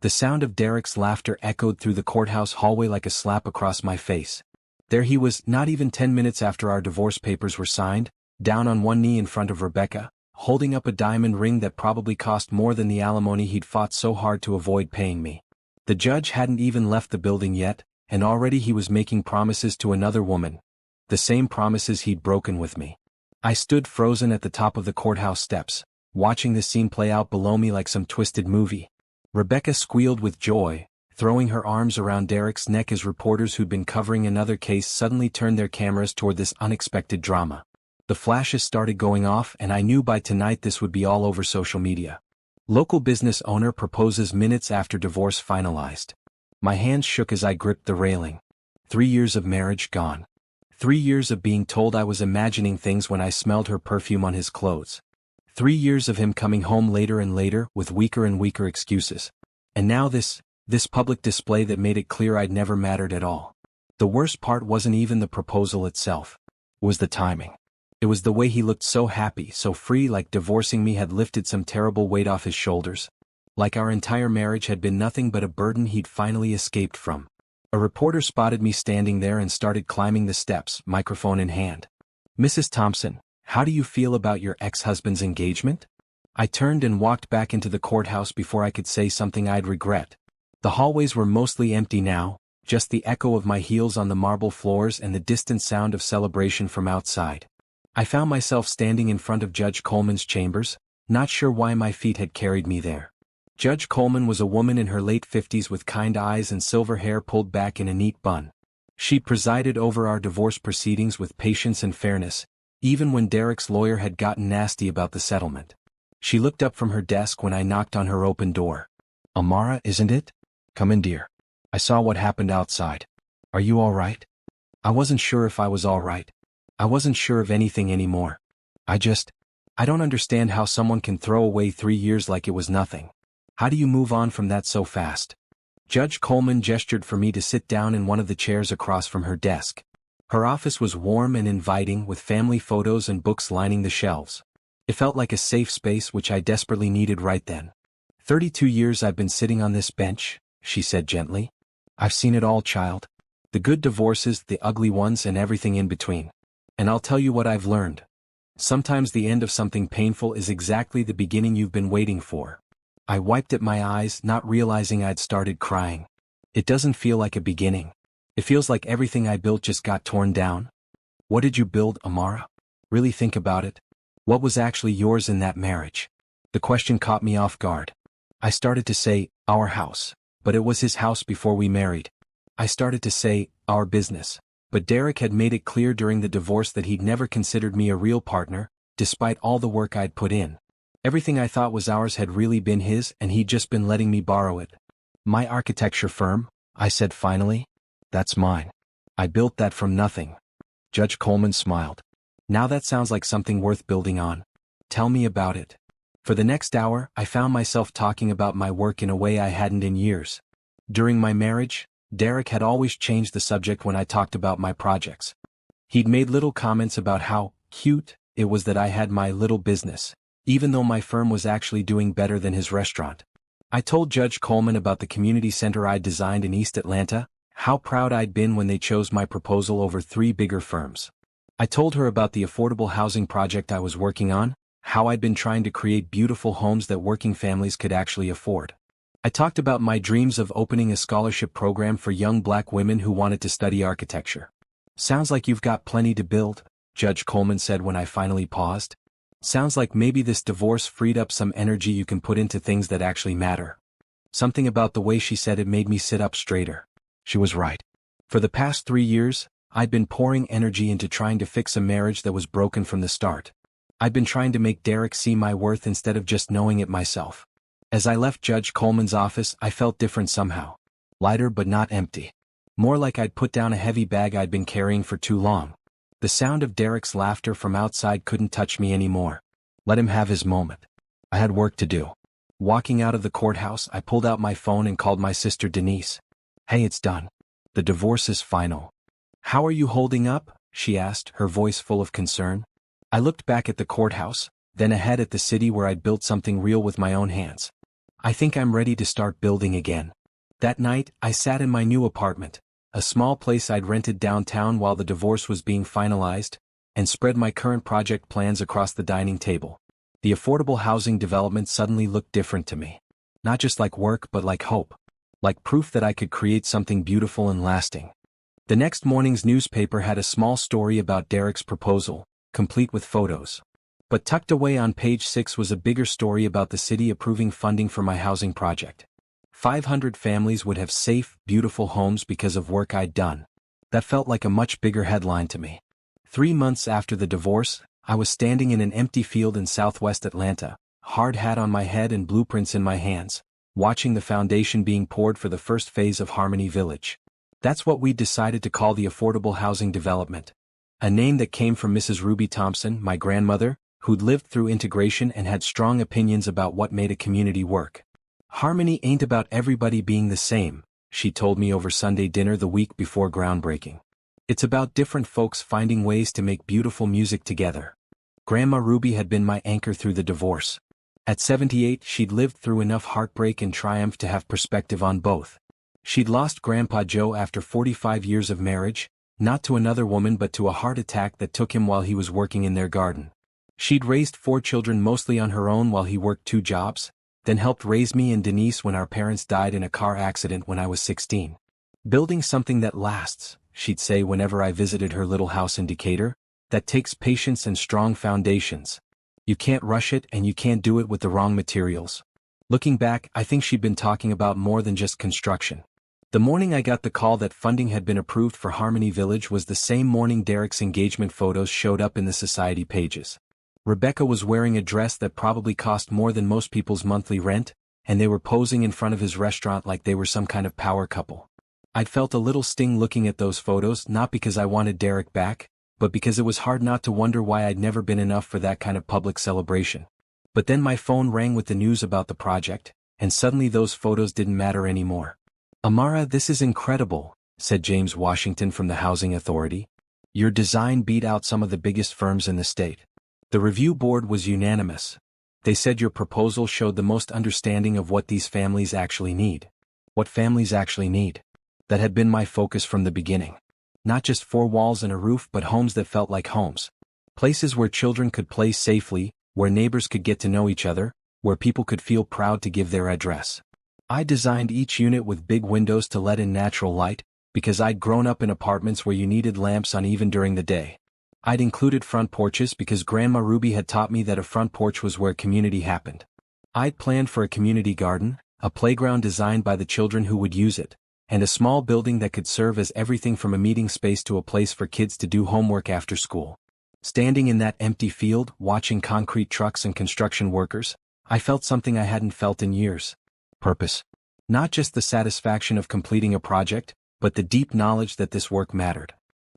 The sound of Derek's laughter echoed through the courthouse hallway like a slap across my face. There he was, not even 10 minutes after our divorce papers were signed, down on one knee in front of Rebecca, holding up a diamond ring that probably cost more than the alimony he'd fought so hard to avoid paying me. The judge hadn't even left the building yet, and already he was making promises to another woman. The same promises he'd broken with me. I stood frozen at the top of the courthouse steps, watching the scene play out below me like some twisted movie. Rebecca squealed with joy, throwing her arms around Derek's neck as reporters who'd been covering another case suddenly turned their cameras toward this unexpected drama. The flashes started going off, and I knew by tonight this would be all over social media. Local business owner proposes minutes after divorce finalized. My hands shook as I gripped the railing. 3 years of marriage gone. 3 years of being told I was imagining things when I smelled her perfume on his clothes. 3 years of him coming home later and later with weaker and weaker excuses. And now this public display that made it clear I'd never mattered at all. The worst part wasn't even the proposal itself. It was the timing. It was the way he looked so happy, so free, like divorcing me had lifted some terrible weight off his shoulders. Like our entire marriage had been nothing but a burden he'd finally escaped from. A reporter spotted me standing there and started climbing the steps, microphone in hand. "Mrs. Thompson, how do you feel about your ex-husband's engagement?" I turned and walked back into the courthouse before I could say something I'd regret. The hallways were mostly empty now, just the echo of my heels on the marble floors and the distant sound of celebration from outside. I found myself standing in front of Judge Coleman's chambers, not sure why my feet had carried me there. Judge Coleman was a woman in her late 50s with kind eyes and silver hair pulled back in a neat bun. She presided over our divorce proceedings with patience and fairness, even when Derek's lawyer had gotten nasty about the settlement. She looked up from her desk when I knocked on her open door. "Amara, isn't it? Come in, dear. I saw what happened outside. Are you all right?" I wasn't sure if I was all right. I wasn't sure of anything anymore. I don't understand how someone can throw away 3 years like it was nothing. How do you move on from that so fast? Judge Coleman gestured for me to sit down in one of the chairs across from her desk. Her office was warm and inviting, with family photos and books lining the shelves. It felt like a safe space, which I desperately needed right then. 32 years I've been sitting on this bench," she said gently. "I've seen it all, child. The good divorces, the ugly ones, and everything in between. And I'll tell you what I've learned. Sometimes the end of something painful is exactly the beginning you've been waiting for." I wiped at my eyes, not realizing I'd started crying. It doesn't feel like a beginning. It feels like everything I built just got torn down. What did you build, Amara? Really think about it. What was actually yours in that marriage? The question caught me off guard. I started to say, our house, but it was his house before we married. I started to say, our business, but Derek had made it clear during the divorce that he'd never considered me a real partner, despite all the work I'd put in. Everything I thought was ours had really been his, and he'd just been letting me borrow it. "My architecture firm," I said finally. "That's mine. I built that from nothing." Judge Coleman smiled. "Now that sounds like something worth building on. Tell me about it." For the next hour, I found myself talking about my work in a way I hadn't in years. During my marriage, Derek had always changed the subject when I talked about my projects. He'd made little comments about how cute it was that I had my little business, even though my firm was actually doing better than his restaurant. I told Judge Coleman about the community center I'd designed in East Atlanta, how proud I'd been when they chose my proposal over 3 bigger firms. I told her about the affordable housing project I was working on, how I'd been trying to create beautiful homes that working families could actually afford. I talked about my dreams of opening a scholarship program for young Black women who wanted to study architecture. "Sounds like you've got plenty to build," Judge Coleman said when I finally paused. "Sounds like maybe this divorce freed up some energy you can put into things that actually matter." Something about the way she said it made me sit up straighter. She was right. For the past 3 years, I'd been pouring energy into trying to fix a marriage that was broken from the start. I'd been trying to make Derek see my worth instead of just knowing it myself. As I left Judge Coleman's office, I felt different somehow. Lighter but not empty. More like I'd put down a heavy bag I'd been carrying for too long. The sound of Derek's laughter from outside couldn't touch me anymore. Let him have his moment. I had work to do. Walking out of the courthouse, I pulled out my phone and called my sister Denise. "Hey, it's done. The divorce is final." "How are you holding up?" she asked, her voice full of concern. I looked back at the courthouse, then ahead at the city where I'd built something real with my own hands. I think I'm ready to start building again. That night, I sat in my new apartment, a small place I'd rented downtown while the divorce was being finalized, and spread my current project plans across the dining table. The affordable housing development suddenly looked different to me. Not just like work but like hope. Like proof that I could create something beautiful and lasting. The next morning's newspaper had a small story about Derek's proposal, complete with photos. But tucked away on page 6 was a bigger story about the city approving funding for my housing project. 500 families would have safe, beautiful homes because of work I'd done. That felt like a much bigger headline to me. 3 months after the divorce, I was standing in an empty field in southwest Atlanta, hard hat on my head and blueprints in my hands, watching the foundation being poured for the first phase of Harmony Village. That's what we decided to call the affordable housing development. A name that came from Mrs. Ruby Thompson, my grandmother, who'd lived through integration and had strong opinions about what made a community work. Harmony ain't about everybody being the same, she told me over Sunday dinner the week before groundbreaking. It's about different folks finding ways to make beautiful music together. Grandma Ruby had been my anchor through the divorce. At 78, she'd lived through enough heartbreak and triumph to have perspective on both. She'd lost Grandpa Joe after 45 years of marriage, not to another woman but to a heart attack that took him while he was working in their garden. She'd raised 4 children mostly on her own while he worked 2 jobs, then helped raise me and Denise when our parents died in a car accident when I was 16. Building something that lasts, she'd say whenever I visited her little house in Decatur, that takes patience and strong foundations. You can't rush it and you can't do it with the wrong materials. Looking back, I think she'd been talking about more than just construction. The morning I got the call that funding had been approved for Harmony Village was the same morning Derek's engagement photos showed up in the society pages. Rebecca was wearing a dress that probably cost more than most people's monthly rent, and they were posing in front of his restaurant like they were some kind of power couple. I'd felt a little sting looking at those photos, not because I wanted Derek back, but because it was hard not to wonder why I'd never been enough for that kind of public celebration. But then my phone rang with the news about the project, and suddenly those photos didn't matter anymore. "Amara, this is incredible," said James Washington from the Housing Authority. "Your design beat out some of the biggest firms in the state." The review board was unanimous. They said your proposal showed the most understanding of what these families actually need. What families actually need. That had been my focus from the beginning. Not just 4 walls and a roof but homes that felt like homes. Places where children could play safely, where neighbors could get to know each other, where people could feel proud to give their address. I designed each unit with big windows to let in natural light, because I'd grown up in apartments where you needed lamps on even during the day. I'd included front porches because Grandma Ruby had taught me that a front porch was where community happened. I'd planned for a community garden, a playground designed by the children who would use it, and a small building that could serve as everything from a meeting space to a place for kids to do homework after school. Standing in that empty field, watching concrete trucks and construction workers, I felt something I hadn't felt in years. Purpose. Not just the satisfaction of completing a project, but the deep knowledge that this work mattered.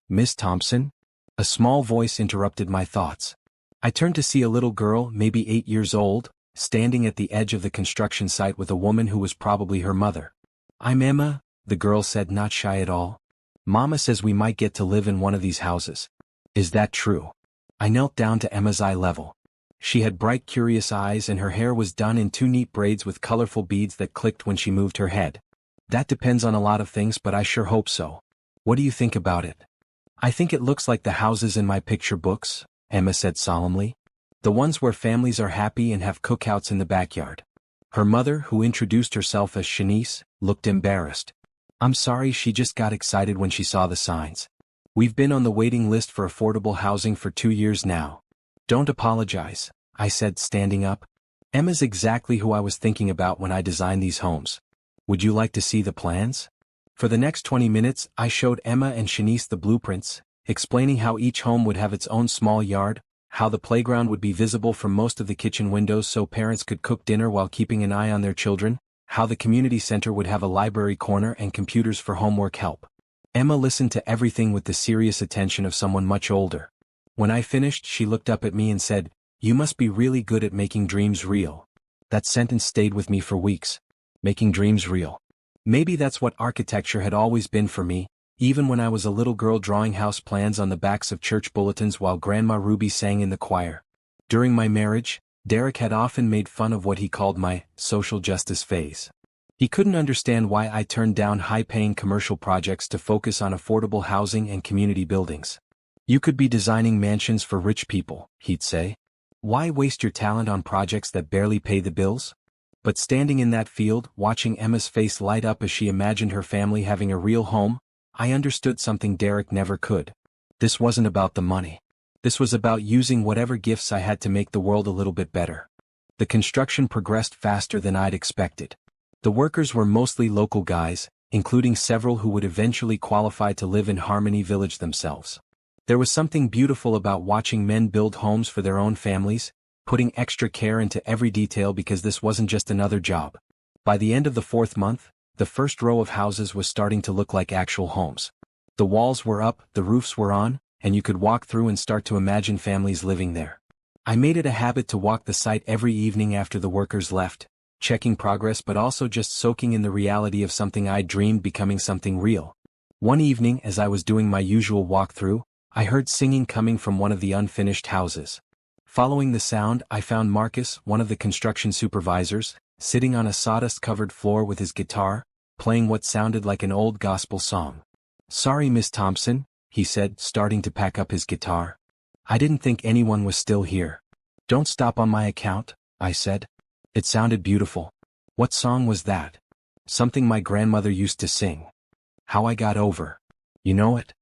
"Miss Thompson?" A small voice interrupted my thoughts. I turned to see a little girl, maybe 8 years old, standing at the edge of the construction site with a woman who was probably her mother. "I'm Emma," the girl said, not shy at all. "Mama says we might get to live in one of these houses. Is that true?" I knelt down to Emma's eye level. She had bright, curious eyes and her hair was done in 2 neat braids with colorful beads that clicked when she moved her head. "That depends on a lot of things, but I sure hope so. What do you think about it?" "I think it looks like the houses in my picture books," Emma said solemnly. "The ones where families are happy and have cookouts in the backyard." Her mother, who introduced herself as Shanice, looked embarrassed. "I'm sorry, she just got excited when she saw the signs. We've been on the waiting list for affordable housing for 2 years now." "Don't apologize," I said, standing up. "Emma's exactly who I was thinking about when I designed these homes. Would you like to see the plans?" For the next 20 minutes, I showed Emma and Shanice the blueprints, explaining how each home would have its own small yard, how the playground would be visible from most of the kitchen windows so parents could cook dinner while keeping an eye on their children, how the community center would have a library corner and computers for homework help. Emma listened to everything with the serious attention of someone much older. When I finished, she looked up at me and said, "You must be really good at making dreams real." That sentence stayed with me for weeks. Making dreams real. Maybe that's what architecture had always been for me, even when I was a little girl drawing house plans on the backs of church bulletins while Grandma Ruby sang in the choir. During my marriage, Derek had often made fun of what he called my social justice phase. He couldn't understand why I turned down high-paying commercial projects to focus on affordable housing and community buildings. You could be designing mansions for rich people, he'd say. Why waste your talent on projects that barely pay the bills? But standing in that field, watching Emma's face light up as she imagined her family having a real home, I understood something Derek never could. This wasn't about the money. This was about using whatever gifts I had to make the world a little bit better. The construction progressed faster than I'd expected. The workers were mostly local guys, including several who would eventually qualify to live in Harmony Village themselves. There was something beautiful about watching men build homes for their own families, putting extra care into every detail because this wasn't just another job. By the end of the 4th month, the first row of houses was starting to look like actual homes. The walls were up, the roofs were on, and you could walk through and start to imagine families living there. I made it a habit to walk the site every evening after the workers left, checking progress but also just soaking in the reality of something I'd dreamed becoming something real. One evening, as I was doing my usual walkthrough, I heard singing coming from one of the unfinished houses. Following the sound, I found Marcus, one of the construction supervisors, sitting on a sawdust-covered floor with his guitar, playing what sounded like an old gospel song. "Sorry, Miss Thompson," he said, starting to pack up his guitar. "I didn't think anyone was still here." "Don't stop on my account," I said. It sounded beautiful. "What song was that?" "Something my grandmother used to sing. How I Got Over. You know it?"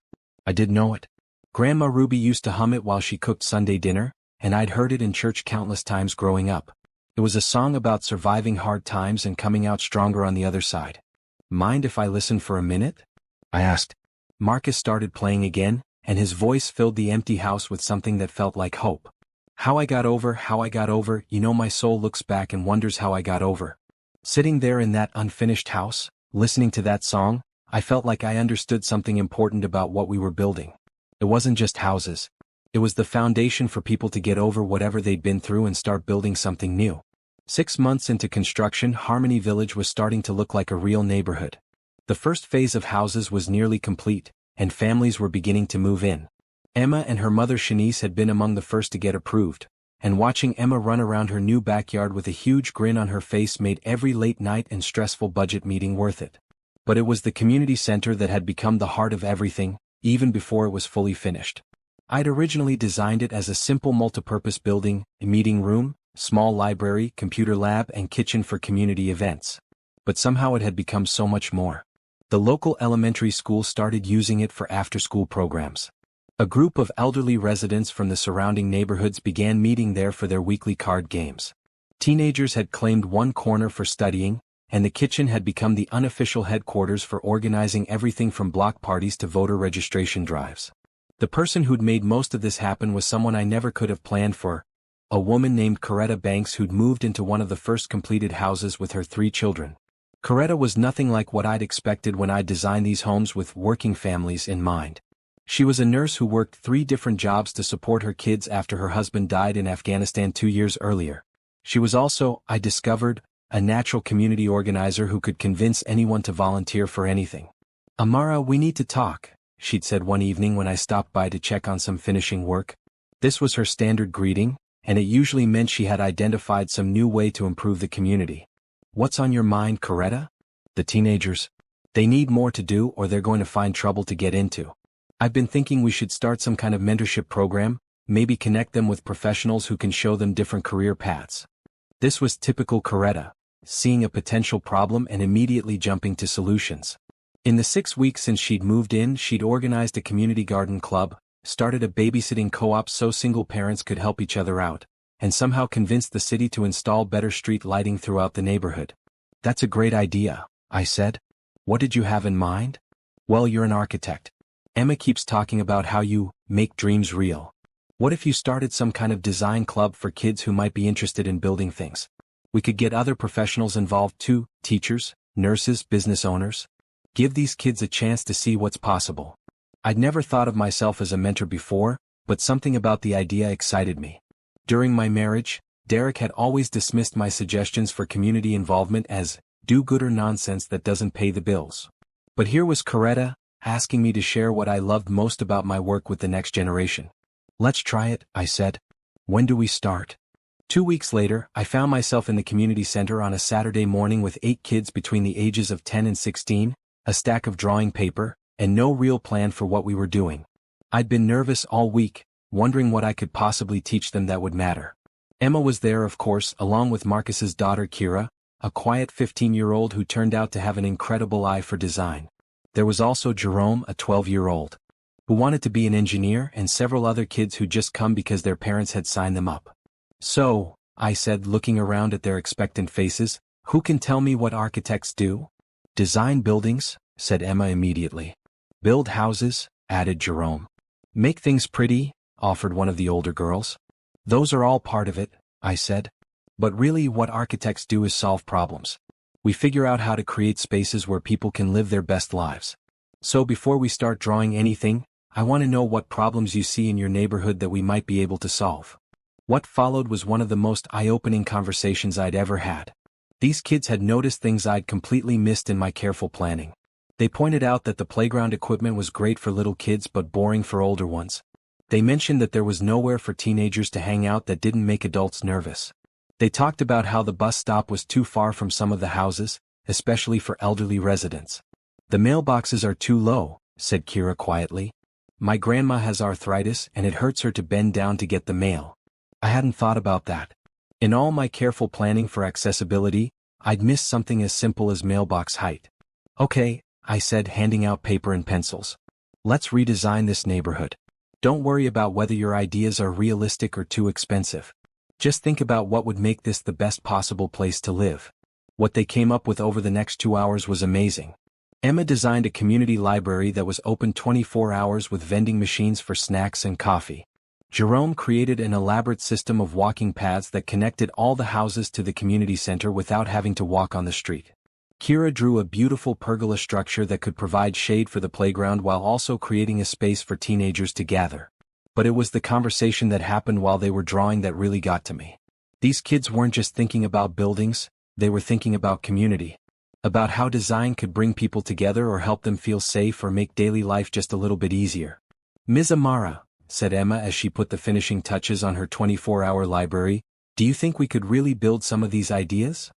I did know it. Grandma Ruby used to hum it while she cooked Sunday dinner, and I'd heard it in church countless times growing up. It was a song about surviving hard times and coming out stronger on the other side. "Mind if I listen for a minute?" I asked. Marcus started playing again, and his voice filled the empty house with something that felt like hope. How I got over, you know, my soul looks back and wonders how I got over. Sitting there in that unfinished house, listening to that song, I felt like I understood something important about what we were building. It wasn't just houses. It was the foundation for people to get over whatever they'd been through and start building something new. 6 months into construction, Harmony Village was starting to look like a real neighborhood. The first phase of houses was nearly complete, and families were beginning to move in. Emma and her mother Shanice had been among the first to get approved, and watching Emma run around her new backyard with a huge grin on her face made every late night and stressful budget meeting worth it. But it was the community center that had become the heart of everything, even before it was fully finished. I'd originally designed it as a simple multipurpose building, a meeting room, small library, computer lab, and kitchen for community events. But somehow it had become so much more. The local elementary school started using it for after-school programs. A group of elderly residents from the surrounding neighborhoods began meeting there for their weekly card games. Teenagers had claimed one corner for studying, and the kitchen had become the unofficial headquarters for organizing everything from block parties to voter registration drives. The person who'd made most of this happen was someone I never could have planned for, a woman named Coretta Banks who'd moved into one of the first completed houses with her 3 children. Coretta was nothing like what I'd expected when I designed these homes with working families in mind. She was a nurse who worked 3 different jobs to support her kids after her husband died in Afghanistan 2 years earlier. She was also, I discovered, a natural community organizer who could convince anyone to volunteer for anything. "Amara, we need to talk," she'd said one evening when I stopped by to check on some finishing work. This was her standard greeting, and it usually meant she had identified some new way to improve the community. "What's on your mind, Coretta?" "The teenagers. They need more to do or they're going to find trouble to get into. I've been thinking we should start some kind of mentorship program, maybe connect them with professionals who can show them different career paths." This was typical Coretta, seeing a potential problem and immediately jumping to solutions. In the 6 weeks since she'd moved in, she'd organized a community garden club, started a babysitting co-op so single parents could help each other out, and somehow convinced the city to install better street lighting throughout the neighborhood. "That's a great idea," I said. "What did you have in mind?" "Well, you're an architect. Emma keeps talking about how you make dreams real. What if you started some kind of design club for kids who might be interested in building things? We could get other professionals involved too, teachers, nurses, business owners. Give these kids a chance to see what's possible." I'd never thought of myself as a mentor before, but something about the idea excited me. During my marriage, Derek had always dismissed my suggestions for community involvement as do-gooder nonsense that doesn't pay the bills. But here was Coretta, asking me to share what I loved most about my work with the next generation. "Let's try it," I said. "When do we start?" 2 weeks later, I found myself in the community center on a Saturday morning with 8 kids between the ages of 10 and 16, a stack of drawing paper, and no real plan for what we were doing. I'd been nervous all week, wondering what I could possibly teach them that would matter. Emma was there, of course, along with Marcus's daughter Kira, a quiet 15-year-old who turned out to have an incredible eye for design. There was also Jerome, a 12-year-old, who wanted to be an engineer, and several other kids who'd just come because their parents had signed them up. "So," I said, looking around at their expectant faces, "who can tell me what architects do?" "Design buildings," said Emma immediately. "Build houses," added Jerome. "Make things pretty," offered one of the older girls. "Those are all part of it," I said. "But really what architects do is solve problems. We figure out how to create spaces where people can live their best lives. So before we start drawing anything, I want to know what problems you see in your neighborhood that we might be able to solve." What followed was one of the most eye-opening conversations I'd ever had. These kids had noticed things I'd completely missed in my careful planning. They pointed out that the playground equipment was great for little kids but boring for older ones. They mentioned that there was nowhere for teenagers to hang out that didn't make adults nervous. They talked about how the bus stop was too far from some of the houses, especially for elderly residents. "The mailboxes are too low," said Kira quietly. "My grandma has arthritis and it hurts her to bend down to get the mail." I hadn't thought about that. In all my careful planning for accessibility, I'd missed something as simple as mailbox height. "Okay," I said, handing out paper and pencils. "Let's redesign this neighborhood. Don't worry about whether your ideas are realistic or too expensive. Just think about what would make this the best possible place to live." What they came up with over the next 2 hours was amazing. Emma designed a community library that was open 24 hours with vending machines for snacks and coffee. Jerome created an elaborate system of walking paths that connected all the houses to the community center without having to walk on the street. Kira drew a beautiful pergola structure that could provide shade for the playground while also creating a space for teenagers to gather. But it was the conversation that happened while they were drawing that really got to me. These kids weren't just thinking about buildings, they were thinking about community. About how design could bring people together or help them feel safe or make daily life just a little bit easier. "Ms. Amara," said Emma as she put the finishing touches on her 24-hour library, "do you think we could really build some of these ideas?"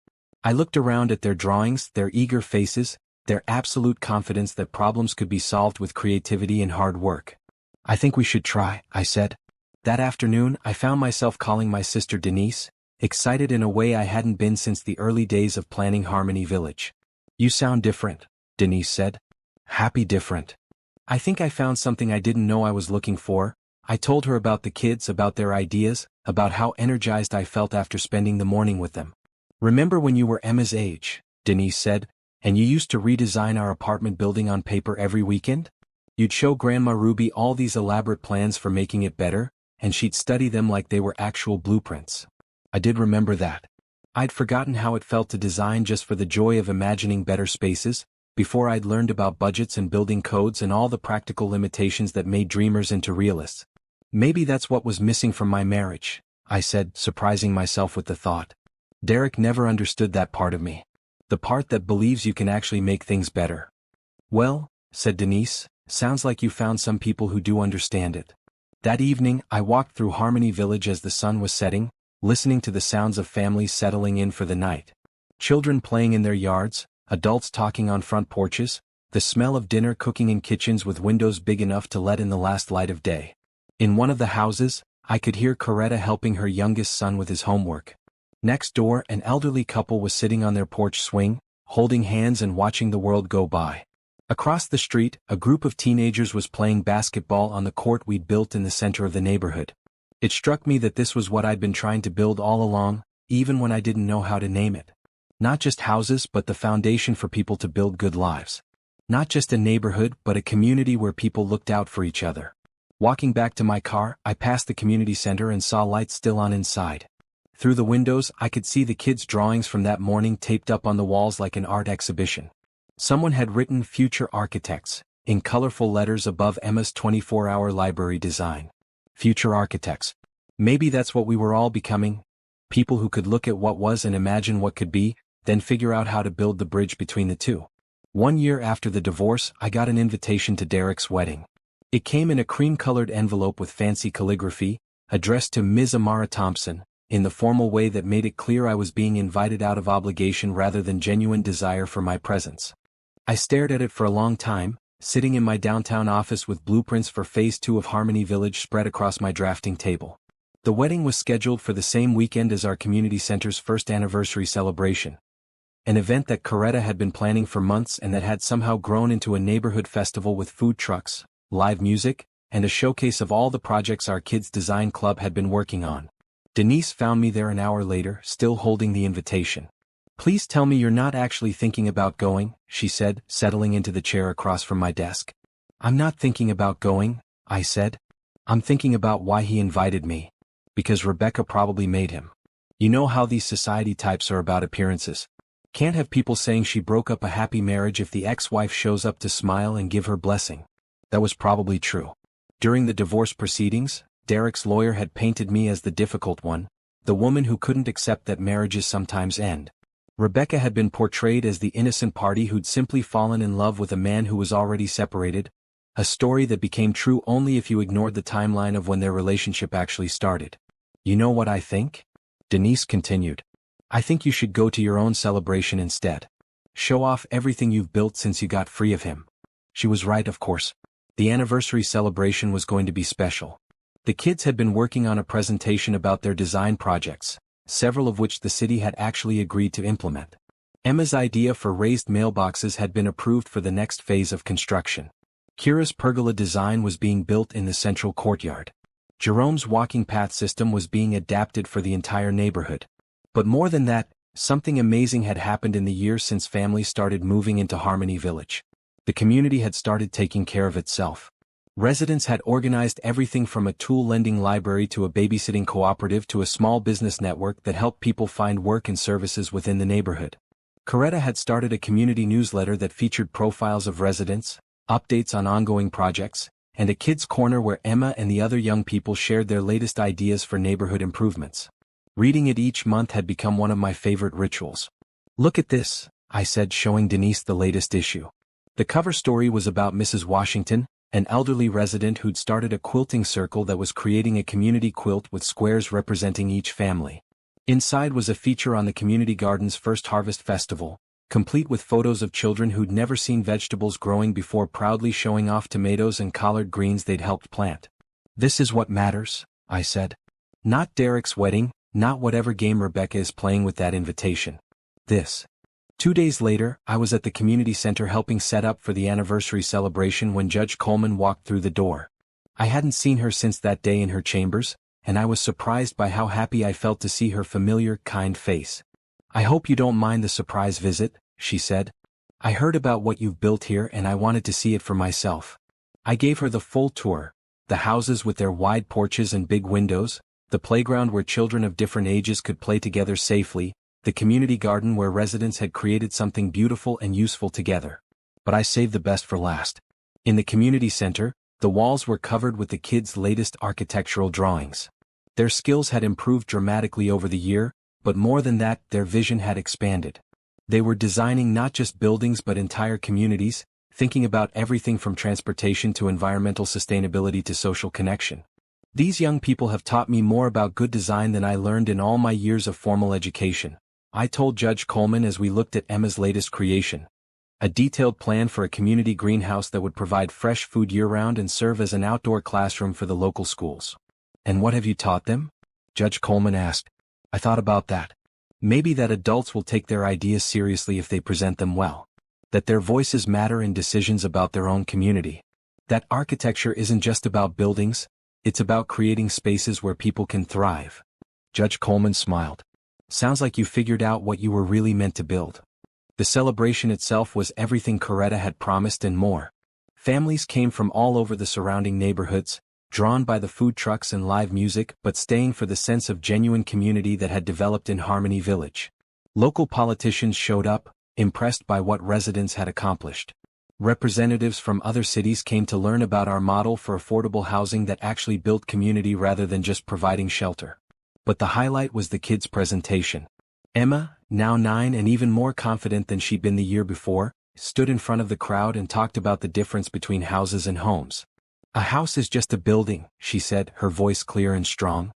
I looked around at their drawings, their eager faces, their absolute confidence that problems could be solved with creativity and hard work. "I think we should try," I said. That afternoon, I found myself calling my sister Denise, excited in a way I hadn't been since the early days of planning Harmony Village. "You sound different," Denise said. "Happy different. I think I found something I didn't know I was looking for." I told her about the kids, about their ideas, about how energized I felt after spending the morning with them. "Remember when you were Emma's age," Denise said, "and you used to redesign our apartment building on paper every weekend? You'd show Grandma Ruby all these elaborate plans for making it better, and she'd study them like they were actual blueprints." I did remember that. I'd forgotten how it felt to design just for the joy of imagining better spaces, before I'd learned about budgets and building codes and all the practical limitations that made dreamers into realists. "Maybe that's what was missing from my marriage," I said, surprising myself with the thought. Derek never understood that part of me. The part that believes you can actually make things better. "Well," said Denise, "sounds like you found some people who do understand it." That evening, I walked through Harmony Village as the sun was setting, listening to the sounds of families settling in for the night. Children playing in their yards, adults talking on front porches, the smell of dinner cooking in kitchens with windows big enough to let in the last light of day. In one of the houses, I could hear Coretta helping her youngest son with his homework. Next door, an elderly couple was sitting on their porch swing, holding hands and watching the world go by. Across the street, a group of teenagers was playing basketball on the court we'd built in the center of the neighborhood. It struck me that this was what I'd been trying to build all along, even when I didn't know how to name it. Not just houses but the foundation for people to build good lives. Not just a neighborhood but a community where people looked out for each other. Walking back to my car, I passed the community center and saw lights still on inside. Through the windows, I could see the kids' drawings from that morning taped up on the walls like an art exhibition. Someone had written "Future Architects" in colorful letters above Emma's 24-hour library design. Future architects. Maybe that's what we were all becoming. People who could look at what was and imagine what could be, then figure out how to build the bridge between the two. 1 year after the divorce, I got an invitation to Derek's wedding. It came in a cream-colored envelope with fancy calligraphy, addressed to Ms. Amara Thompson, in the formal way that made it clear I was being invited out of obligation rather than genuine desire for my presence. I stared at it for a long time, sitting in my downtown office with blueprints for Phase 2 of Harmony Village spread across my drafting table. The wedding was scheduled for the same weekend as our community center's first anniversary celebration, an event that Coretta had been planning for months and that had somehow grown into a neighborhood festival with food trucks, live music, and a showcase of all the projects our kids' design club had been working on. Denise found me there an hour later, still holding the invitation. "Please tell me you're not actually thinking about going," she said, settling into the chair across from my desk. "I'm not thinking about going," I said. "I'm thinking about why he invited me. Because Rebecca probably made him. You know how these society types are about appearances. Can't have people saying she broke up a happy marriage if the ex-wife shows up to smile and give her blessing." That was probably true. During the divorce proceedings, Derek's lawyer had painted me as the difficult one, the woman who couldn't accept that marriages sometimes end. Rebecca had been portrayed as the innocent party who'd simply fallen in love with a man who was already separated, a story that became true only if you ignored the timeline of when their relationship actually started. "You know what I think?" Denise continued. "I think you should go to your own celebration instead. Show off everything you've built since you got free of him." She was right, of course. The anniversary celebration was going to be special. The kids had been working on a presentation about their design projects, several of which the city had actually agreed to implement. Emma's idea for raised mailboxes had been approved for the next phase of construction. Kira's pergola design was being built in the central courtyard. Jerome's walking path system was being adapted for the entire neighborhood. But more than that, something amazing had happened in the years since families started moving into Harmony Village. The community had started taking care of itself. Residents had organized everything from a tool lending library to a babysitting cooperative to a small business network that helped people find work and services within the neighborhood. Coretta had started a community newsletter that featured profiles of residents, updates on ongoing projects, and a kids' corner where Emma and the other young people shared their latest ideas for neighborhood improvements. Reading it each month had become one of my favorite rituals. "Look at this," I said, showing Denise the latest issue. The cover story was about Mrs. Washington, an elderly resident who'd started a quilting circle that was creating a community quilt with squares representing each family. Inside was a feature on the community garden's first harvest festival, complete with photos of children who'd never seen vegetables growing before proudly showing off tomatoes and collard greens they'd helped plant. "This is what matters," I said. "Not Derek's wedding, not whatever game Rebecca is playing with that invitation. This." 2 days later, I was at the community center helping set up for the anniversary celebration when Judge Coleman walked through the door. I hadn't seen her since that day in her chambers, and I was surprised by how happy I felt to see her familiar, kind face. "I hope you don't mind the surprise visit," she said. "I heard about what you've built here and I wanted to see it for myself." I gave her the full tour, the houses with their wide porches and big windows, the playground where children of different ages could play together safely, the community garden where residents had created something beautiful and useful together. But I saved the best for last. In the community center, the walls were covered with the kids' latest architectural drawings. Their skills had improved dramatically over the year, but more than that, their vision had expanded. They were designing not just buildings but entire communities, thinking about everything from transportation to environmental sustainability to social connection. "These young people have taught me more about good design than I learned in all my years of formal education," I told Judge Coleman as we looked at Emma's latest creation. A detailed plan for a community greenhouse that would provide fresh food year-round and serve as an outdoor classroom for the local schools. "And what have you taught them?" Judge Coleman asked. I thought about that. Maybe that adults will take their ideas seriously if they present them well. That their voices matter in decisions about their own community. That architecture isn't just about buildings, it's about creating spaces where people can thrive. Judge Coleman smiled. "Sounds like you figured out what you were really meant to build." The celebration itself was everything Coretta had promised and more. Families came from all over the surrounding neighborhoods, drawn by the food trucks and live music but staying for the sense of genuine community that had developed in Harmony Village. Local politicians showed up, impressed by what residents had accomplished. Representatives from other cities came to learn about our model for affordable housing that actually built community rather than just providing shelter. But the highlight was the kids' presentation. Emma, now 9 and even more confident than she'd been the year before, stood in front of the crowd and talked about the difference between houses and homes. "A house is just a building," she said, her voice clear and strong.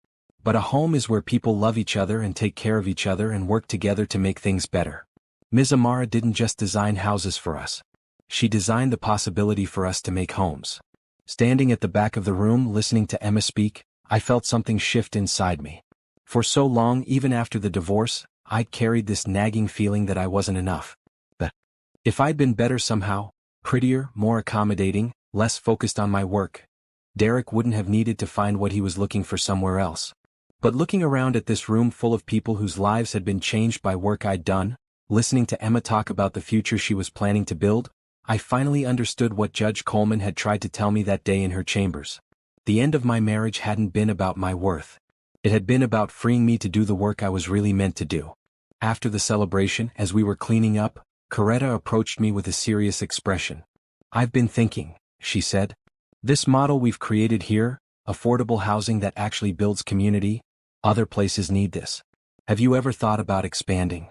But a home is where people love each other and take care of each other and work together to make things better. Ms. Amara didn't just design houses for us. She designed the possibility for us to make homes. Standing at the back of the room listening to Emma speak, I felt something shift inside me. For so long, even after the divorce, I'd carried this nagging feeling that I wasn't enough. That if I'd been better somehow, prettier, more accommodating, less focused on my work, Derek wouldn't have needed to find what he was looking for somewhere else. But looking around at this room full of people whose lives had been changed by work I'd done, listening to Emma talk about the future she was planning to build, I finally understood what Judge Coleman had tried to tell me that day in her chambers. The end of my marriage hadn't been about my worth. It had been about freeing me to do the work I was really meant to do. After the celebration, as we were cleaning up, Coretta approached me with a serious expression. "I've been thinking," she said. "This model we've created here, affordable housing that actually builds community, other places need this. Have you ever thought about expanding?"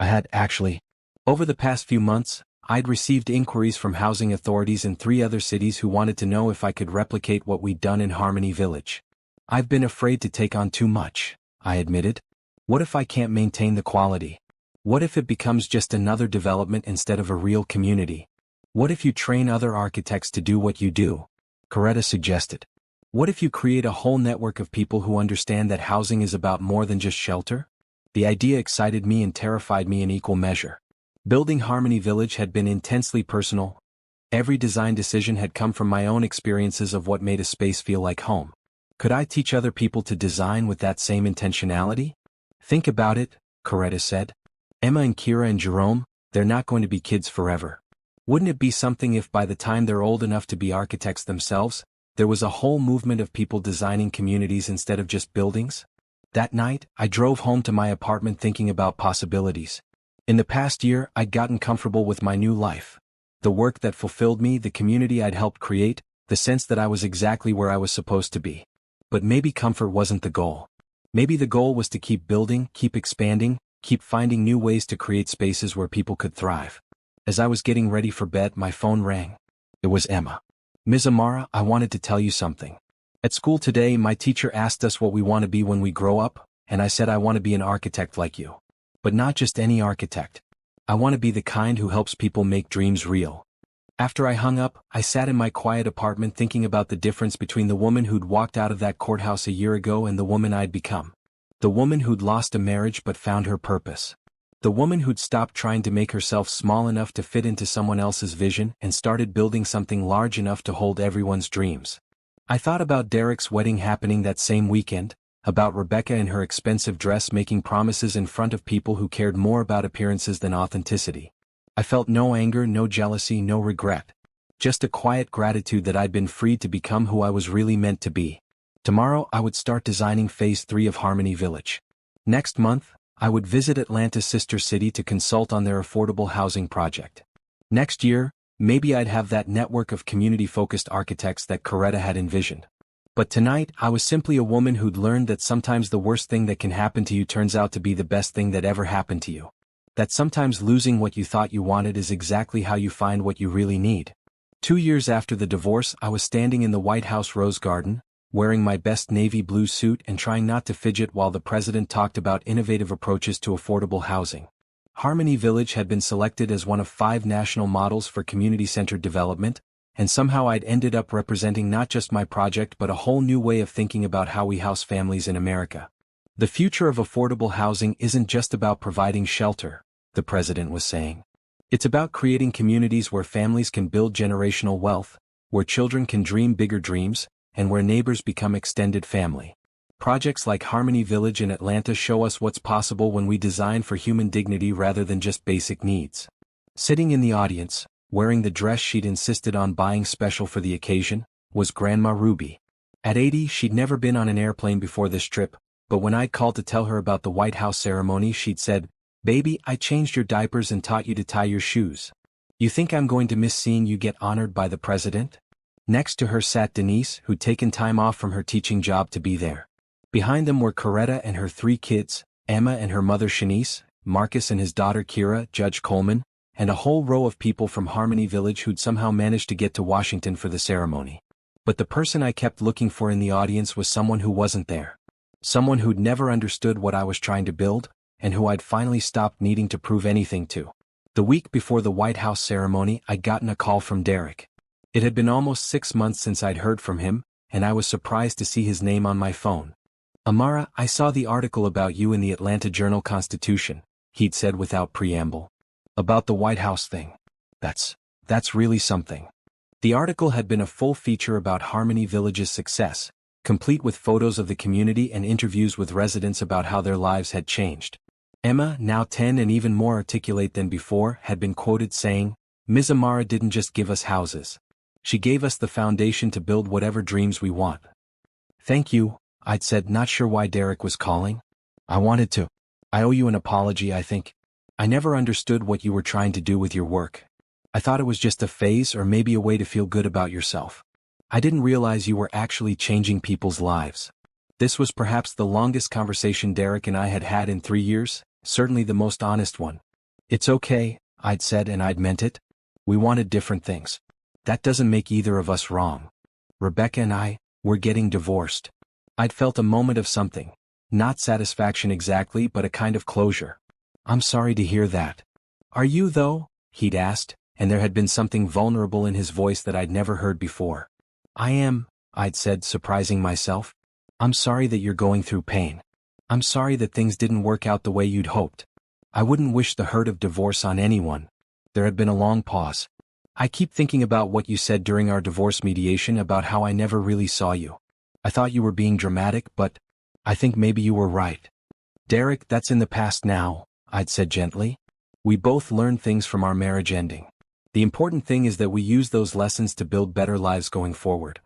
I had, actually. Over the past few months, I'd received inquiries from housing authorities in 3 other cities who wanted to know if I could replicate what we'd done in Harmony Village. "I've been afraid to take on too much," I admitted. "What if I can't maintain the quality? What if it becomes just another development instead of a real community? What if you train other architects to do what you do?" Coretta suggested. "What if you create a whole network of people who understand that housing is about more than just shelter?" The idea excited me and terrified me in equal measure. Building Harmony Village had been intensely personal. Every design decision had come from my own experiences of what made a space feel like home. Could I teach other people to design with that same intentionality? "Think about it," Coretta said. "Emma and Kira and Jerome, they're not going to be kids forever. Wouldn't it be something if by the time they're old enough to be architects themselves, there was a whole movement of people designing communities instead of just buildings?" That night, I drove home to my apartment thinking about possibilities. In the past year, I'd gotten comfortable with my new life. The work that fulfilled me, the community I'd helped create, the sense that I was exactly where I was supposed to be. But maybe comfort wasn't the goal. Maybe the goal was to keep building, keep expanding, keep finding new ways to create spaces where people could thrive. As I was getting ready for bed, my phone rang. It was Emma. "Ms. Amara, I wanted to tell you something. At school today, my teacher asked us what we want to be when we grow up, and I said I want to be an architect like you. But not just any architect. I want to be the kind who helps people make dreams real." After I hung up, I sat in my quiet apartment thinking about the difference between the woman who'd walked out of that courthouse a year ago and the woman I'd become. The woman who'd lost a marriage but found her purpose. The woman who'd stopped trying to make herself small enough to fit into someone else's vision and started building something large enough to hold everyone's dreams. I thought about Derek's wedding happening that same weekend, about Rebecca in her expensive dress making promises in front of people who cared more about appearances than authenticity. I felt no anger, no jealousy, no regret. Just a quiet gratitude that I'd been freed to become who I was really meant to be. Tomorrow I would start designing Phase 3 of Harmony Village. Next month, I would visit Atlanta's sister city to consult on their affordable housing project. Next year, maybe I'd have that network of community-focused architects that Coretta had envisioned. But tonight, I was simply a woman who'd learned that sometimes the worst thing that can happen to you turns out to be the best thing that ever happened to you. That sometimes losing what you thought you wanted is exactly how you find what you really need. 2 years after the divorce, I was standing in the White House Rose Garden, wearing my best navy blue suit and trying not to fidget while the president talked about innovative approaches to affordable housing. Harmony Village had been selected as one of 5 national models for community-centered development, and somehow I'd ended up representing not just my project but a whole new way of thinking about how we house families in America. The future of affordable housing isn't just about providing shelter, the president was saying. It's about creating communities where families can build generational wealth, where children can dream bigger dreams, and where neighbors become extended family. Projects like Harmony Village in Atlanta show us what's possible when we design for human dignity rather than just basic needs. Sitting in the audience, wearing the dress she'd insisted on buying special for the occasion, was Grandma Ruby. At 80, she'd never been on an airplane before this trip, but when I'd called to tell her about the White House ceremony, she'd said, "Baby, I changed your diapers and taught you to tie your shoes. You think I'm going to miss seeing you get honored by the president?" Next to her sat Denise, who'd taken time off from her teaching job to be there. Behind them were Coretta and her 3 kids, Emma and her mother Shanice, Marcus and his daughter Kira, Judge Coleman, and a whole row of people from Harmony Village who'd somehow managed to get to Washington for the ceremony. But the person I kept looking for in the audience was someone who wasn't there. Someone who'd never understood what I was trying to build, and who I'd finally stopped needing to prove anything to. The week before the White House ceremony, I'd gotten a call from Derek. It had been almost 6 months since I'd heard from him, and I was surprised to see his name on my phone. "Amara, I saw the article about you in the Atlanta Journal-Constitution," he'd said without preamble. "About the White House thing. That's really something." The article had been a full feature about Harmony Village's success, complete with photos of the community and interviews with residents about how their lives had changed. Emma, now 10 and even more articulate than before, had been quoted saying, "Ms. Amara didn't just give us houses. She gave us the foundation to build whatever dreams we want." "Thank you," I'd said, not sure why Derek was calling. "I wanted to. I owe you an apology, I think. I never understood what you were trying to do with your work. I thought it was just a phase or maybe a way to feel good about yourself. I didn't realize you were actually changing people's lives." This was perhaps the longest conversation Derek and I had had in 3 years, certainly the most honest one. "It's okay," I'd said, and I'd meant it. "We wanted different things. That doesn't make either of us wrong. Rebecca and I, we're getting divorced." I'd felt a moment of something. Not satisfaction exactly, but a kind of closure. "I'm sorry to hear that." "Are you though?" he'd asked, and there had been something vulnerable in his voice that I'd never heard before. "I am," I'd said, surprising myself. "I'm sorry that you're going through pain. I'm sorry that things didn't work out the way you'd hoped. I wouldn't wish the hurt of divorce on anyone." There had been a long pause. "I keep thinking about what you said during our divorce mediation about how I never really saw you. I thought you were being dramatic, but I think maybe you were right." "Derek, that's in the past now," I'd said gently. "We both learned things from our marriage ending. The important thing is that we use those lessons to build better lives going forward."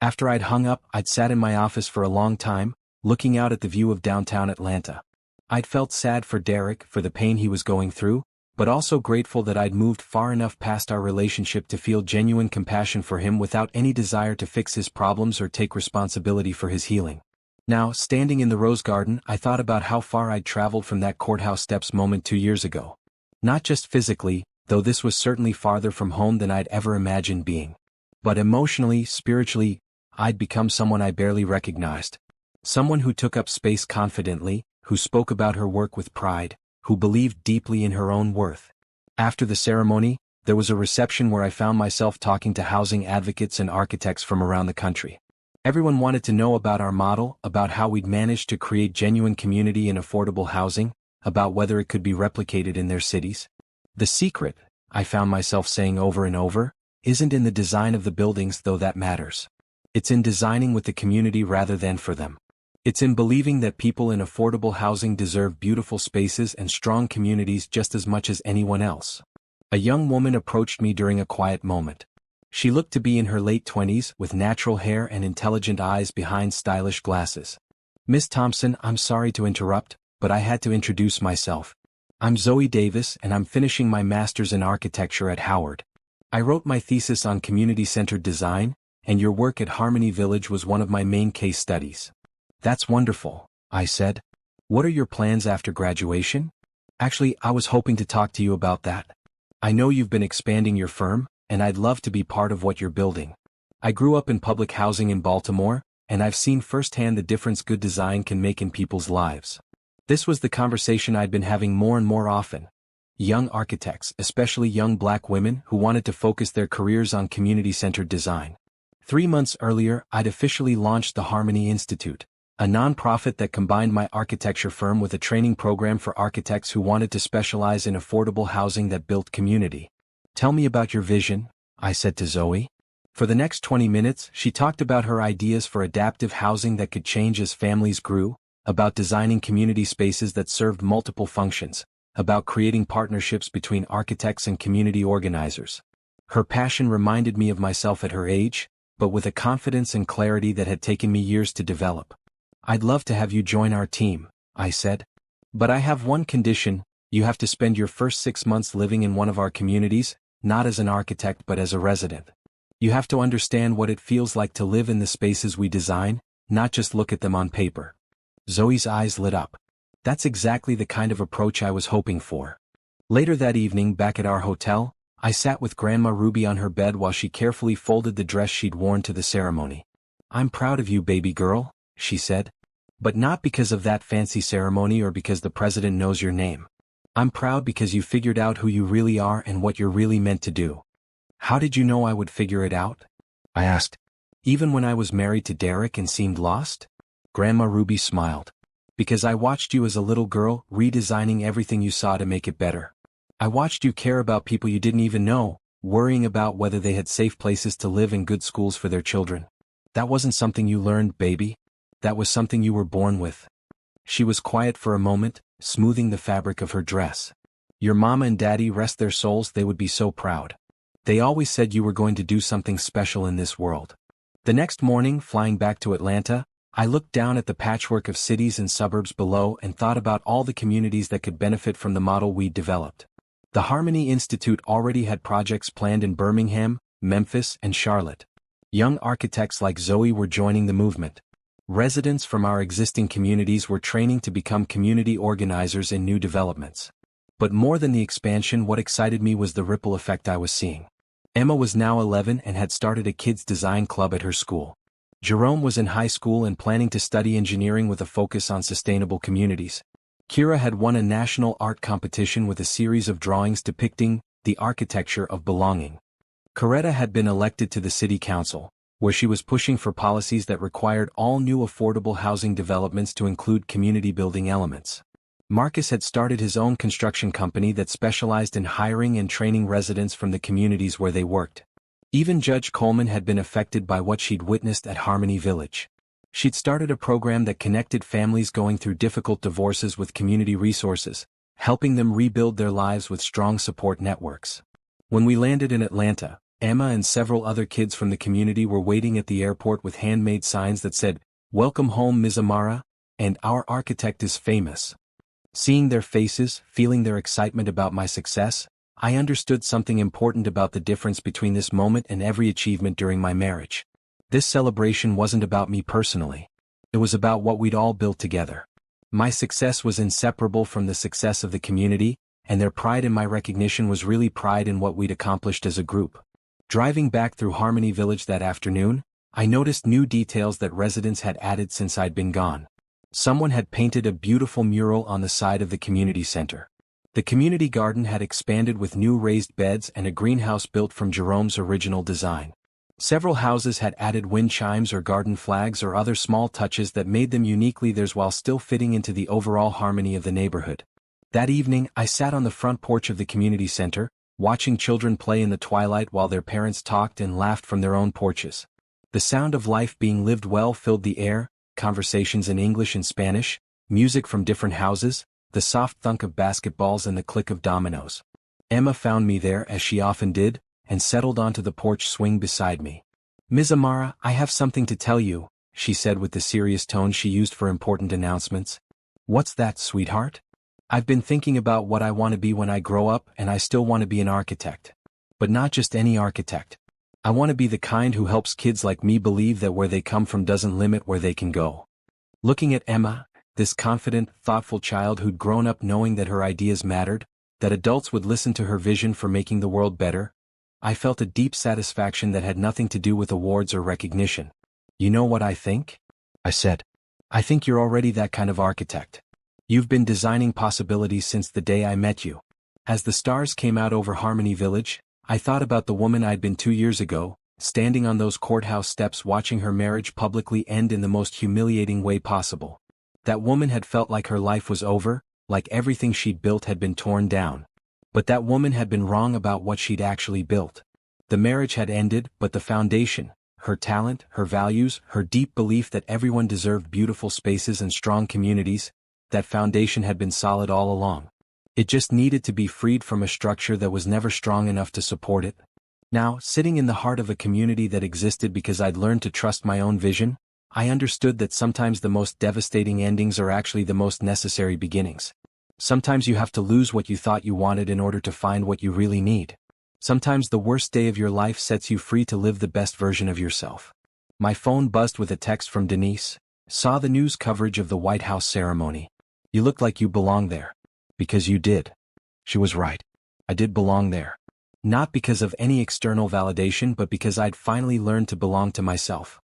After I'd hung up, I'd sat in my office for a long time, looking out at the view of downtown Atlanta. I'd felt sad for Derek, for the pain he was going through, but also grateful that I'd moved far enough past our relationship to feel genuine compassion for him without any desire to fix his problems or take responsibility for his healing. Now, standing in the rose garden, I thought about how far I'd traveled from that courthouse steps moment 2 years ago. Not just physically, though this was certainly farther from home than I'd ever imagined being. But emotionally, spiritually, I'd become someone I barely recognized. Someone who took up space confidently, who spoke about her work with pride, who believed deeply in her own worth. After the ceremony, there was a reception where I found myself talking to housing advocates and architects from around the country. Everyone wanted to know about our model, about how we'd managed to create genuine community and affordable housing, about whether it could be replicated in their cities. "The secret," I found myself saying over and over, "isn't in the design of the buildings, though that matters. It's in designing with the community rather than for them. It's in believing that people in affordable housing deserve beautiful spaces and strong communities just as much as anyone else." A young woman approached me during a quiet moment. She looked to be in her late 20s, with natural hair and intelligent eyes behind stylish glasses. "Miss Thompson, I'm sorry to interrupt, but I had to introduce myself. I'm Zoe Davis, and I'm finishing my master's in architecture at Howard. I wrote my thesis on community-centered design, and your work at Harmony Village was one of my main case studies." "That's wonderful," I said. "What are your plans after graduation?" "Actually, I was hoping to talk to you about that. I know you've been expanding your firm, and I'd love to be part of what you're building. I grew up in public housing in Baltimore, and I've seen firsthand the difference good design can make in people's lives." This was the conversation I'd been having more and more often. Young architects, especially young black women who wanted to focus their careers on community-centered design. 3 months earlier, I'd officially launched the Harmony Institute, a nonprofit that combined my architecture firm with a training program for architects who wanted to specialize in affordable housing that built community. "Tell me about your vision," I said to Zoe. For the next 20 minutes, she talked about her ideas for adaptive housing that could change as families grew, about designing community spaces that served multiple functions, about creating partnerships between architects and community organizers. Her passion reminded me of myself at her age, but with a confidence and clarity that had taken me years to develop. "I'd love to have you join our team," I said. "But I have one condition: you have to spend your first 6 months living in one of our communities, not as an architect but as a resident. You have to understand what it feels like to live in the spaces we design, not just look at them on paper." Zoe's eyes lit up. That's exactly the kind of approach I was hoping for. Later that evening, back at our hotel, I sat with Grandma Ruby on her bed while she carefully folded the dress she'd worn to the ceremony. "I'm proud of you, baby girl," she said. But not because of that fancy ceremony or because the president knows your name. I'm proud because you figured out who you really are and what you're really meant to do. How did you know I would figure it out? I asked. Even when I was married to Derek and seemed lost? Grandma Ruby smiled. Because I watched you as a little girl, redesigning everything you saw to make it better. I watched you care about people you didn't even know, worrying about whether they had safe places to live and good schools for their children. That wasn't something you learned, baby. That was something you were born with. She was quiet for a moment, smoothing the fabric of her dress. Your mama and daddy, rest their souls, they would be so proud. They always said you were going to do something special in this world. The next morning, flying back to Atlanta, I looked down at the patchwork of cities and suburbs below and thought about all the communities that could benefit from the model we'd developed. The Harmony Institute already had projects planned in Birmingham, Memphis, and Charlotte. Young architects like Zoe were joining the movement. Residents from our existing communities were training to become community organizers in new developments. But more than the expansion, what excited me was the ripple effect I was seeing. Emma was now 11 and had started a kids' design club at her school. Jerome was in high school and planning to study engineering with a focus on sustainable communities. Kira had won a national art competition with a series of drawings depicting the architecture of belonging. Coretta had been elected to the city council, where she was pushing for policies that required all new affordable housing developments to include community building elements. Marcus had started his own construction company that specialized in hiring and training residents from the communities where they worked. Even Judge Coleman had been affected by what she'd witnessed at Harmony Village. She'd started a program that connected families going through difficult divorces with community resources, helping them rebuild their lives with strong support networks. When we landed in Atlanta, Emma and several other kids from the community were waiting at the airport with handmade signs that said, "Welcome home, Ms. Amara," and "Our architect is famous." Seeing their faces, feeling their excitement about my success, I understood something important about the difference between this moment and every achievement during my marriage. This celebration wasn't about me personally. It was about what we'd all built together. My success was inseparable from the success of the community, and their pride in my recognition was really pride in what we'd accomplished as a group. Driving back through Harmony Village that afternoon, I noticed new details that residents had added since I'd been gone. Someone had painted a beautiful mural on the side of the community center. The community garden had expanded with new raised beds and a greenhouse built from Jerome's original design. Several houses had added wind chimes or garden flags or other small touches that made them uniquely theirs while still fitting into the overall harmony of the neighborhood. That evening, I sat on the front porch of the community center, watching children play in the twilight while their parents talked and laughed from their own porches. The sound of life being lived well filled the air, conversations in English and Spanish, music from different houses, the soft thunk of basketballs and the click of dominoes. Emma found me there, as she often did, and settled onto the porch swing beside me. "Ms. Amara, I have something to tell you," she said with the serious tone she used for important announcements. "What's that, sweetheart?" "I've been thinking about what I want to be when I grow up, and I still want to be an architect. But not just any architect. I want to be the kind who helps kids like me believe that where they come from doesn't limit where they can go." Looking at Emma, this confident, thoughtful child who'd grown up knowing that her ideas mattered, that adults would listen to her vision for making the world better, I felt a deep satisfaction that had nothing to do with awards or recognition. "You know what I think?" I said. "I think you're already that kind of architect. You've been designing possibilities since the day I met you." As the stars came out over Harmony Village, I thought about the woman I'd been 2 years ago, standing on those courthouse steps watching her marriage publicly end in the most humiliating way possible. That woman had felt like her life was over, like everything she'd built had been torn down. But that woman had been wrong about what she'd actually built. The marriage had ended, but the foundation, her talent, her values, her deep belief that everyone deserved beautiful spaces and strong communities, that foundation had been solid all along. It just needed to be freed from a structure that was never strong enough to support it. Now, sitting in the heart of a community that existed because I'd learned to trust my own vision, I understood that sometimes the most devastating endings are actually the most necessary beginnings. Sometimes you have to lose what you thought you wanted in order to find what you really need. Sometimes the worst day of your life sets you free to live the best version of yourself. My phone buzzed with a text from Denise. "Saw the news coverage of the White House ceremony. You looked like you belonged there." Because you did. She was right. I did belong there. Not because of any external validation, but because I'd finally learned to belong to myself.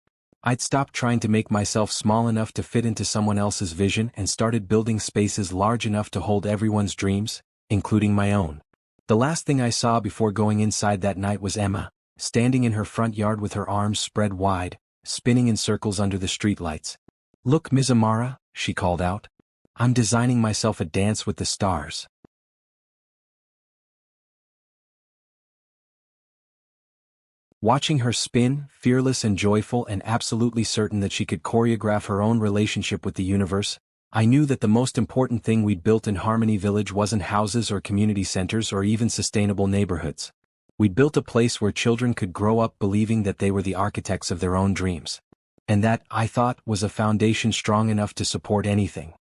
I'd stopped trying to make myself small enough to fit into someone else's vision and started building spaces large enough to hold everyone's dreams, including my own. The last thing I saw before going inside that night was Emma, standing in her front yard with her arms spread wide, spinning in circles under the streetlights. "Look, Ms. Amara," she called out. "I'm designing myself a dance with the stars." Watching her spin, fearless and joyful and absolutely certain that she could choreograph her own relationship with the universe, I knew that the most important thing we'd built in Harmony Village wasn't houses or community centers or even sustainable neighborhoods. We'd built a place where children could grow up believing that they were the architects of their own dreams. And that, I thought, was a foundation strong enough to support anything.